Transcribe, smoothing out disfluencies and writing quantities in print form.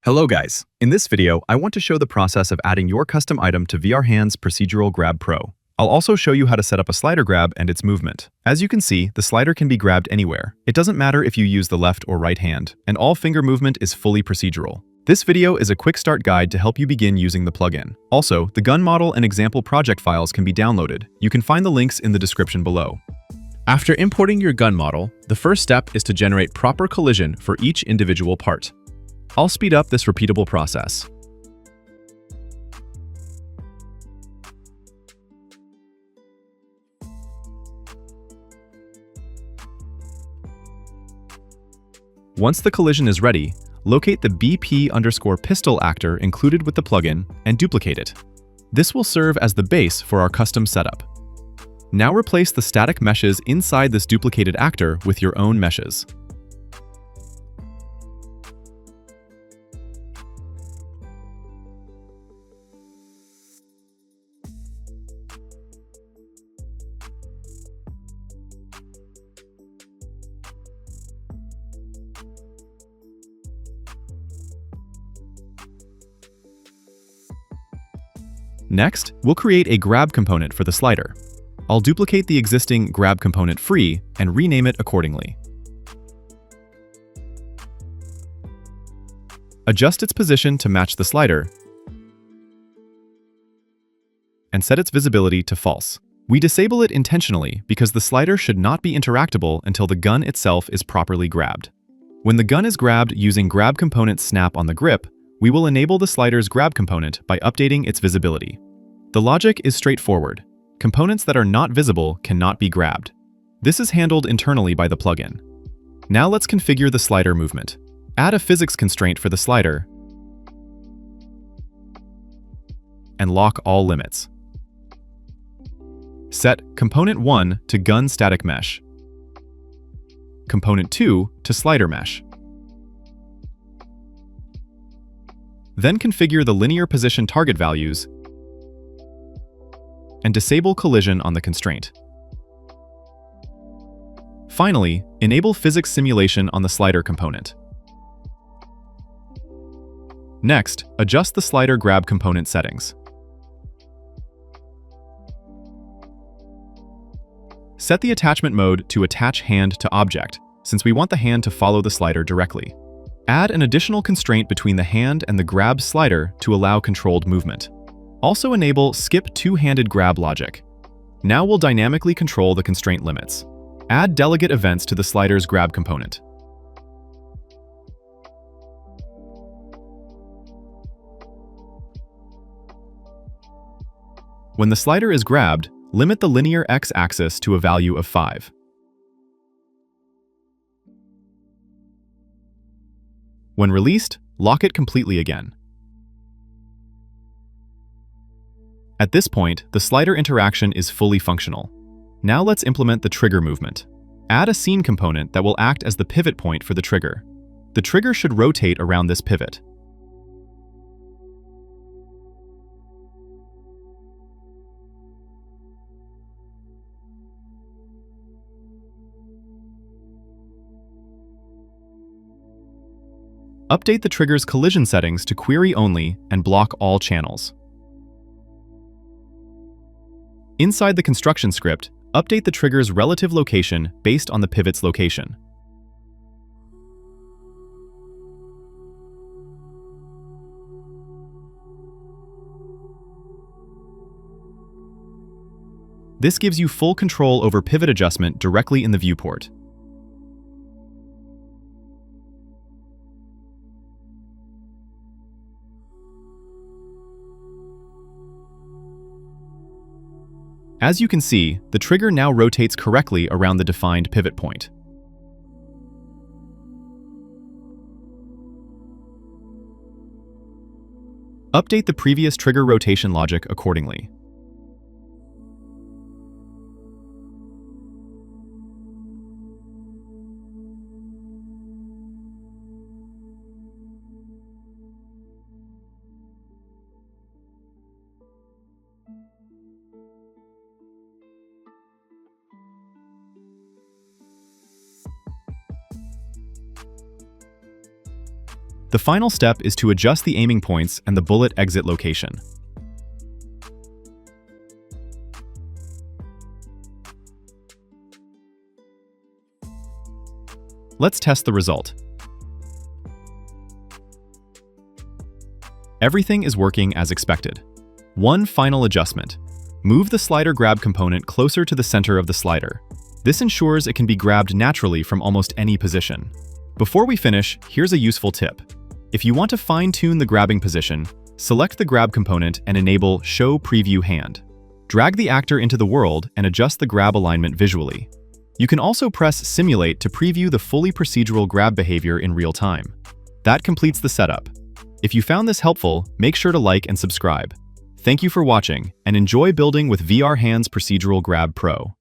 Hello guys! In this video, I want to show the process of adding your custom item to VR Hands Procedural Grab Pro. I'll also show you how to set up a slider grab and its movement. As you can see, the slider can be grabbed anywhere. It doesn't matter if you use the left or right hand, and all finger movement is fully procedural. This video is a quick start guide to help you begin using the plugin. Also, the gun model and example project files can be downloaded. You can find the links in the description below. After importing your gun model, the first step is to generate proper collision for each individual part. I'll speed up this repeatable process. Once the collision is ready, locate the BP_pistol actor included with the plugin and duplicate it. This will serve as the base for our custom setup. Now replace the static meshes inside this duplicated actor with your own meshes. Next, we'll create a grab component for the slider. I'll duplicate the existing grab component free and rename it accordingly. Adjust its position to match the slider and set its visibility to false. We disable it intentionally because the slider should not be interactable until the gun itself is properly grabbed. When the gun is grabbed using grab component snap on the grip, we will enable the slider's grab component by updating its visibility. The logic is straightforward. Components that are not visible cannot be grabbed. This is handled internally by the plugin. Now let's configure the slider movement. Add a physics constraint for the slider and lock all limits. Set Component 1 to Gun Static Mesh, Component 2 to Slider Mesh. Then configure the linear position target values and disable collision on the constraint. Finally, enable physics simulation on the slider component. Next, adjust the slider grab component settings. Set the attachment mode to Attach Hand to Object, since we want the hand to follow the slider directly. Add an additional constraint between the hand and the grab slider to allow controlled movement. Also enable Skip Two-Handed Grab logic. Now we'll dynamically control the constraint limits. Add delegate events to the slider's grab component. When the slider is grabbed, limit the linear x-axis to a value of 5. When released, lock it completely again. At this point, the slider interaction is fully functional. Now let's implement the trigger movement. Add a scene component that will act as the pivot point for the trigger. The trigger should rotate around this pivot. Update the trigger's collision settings to query only and block all channels. Inside the construction script, update the trigger's relative location based on the pivot's location. This gives you full control over pivot adjustment directly in the viewport. As you can see, the trigger now rotates correctly around the defined pivot point. Update the previous trigger rotation logic accordingly. The final step is to adjust the aiming points and the bullet exit location. Let's test the result. Everything is working as expected. One final adjustment. Move the slider grab component closer to the center of the slider. This ensures it can be grabbed naturally from almost any position. Before we finish, here's a useful tip. If you want to fine-tune the grabbing position, select the grab component and enable Show Preview Hand. Drag the actor into the world and adjust the grab alignment visually. You can also press Simulate to preview the fully procedural grab behavior in real time. That completes the setup. If you found this helpful, make sure to like and subscribe. Thank you for watching, and enjoy building with VR Hands Procedural Grab Pro.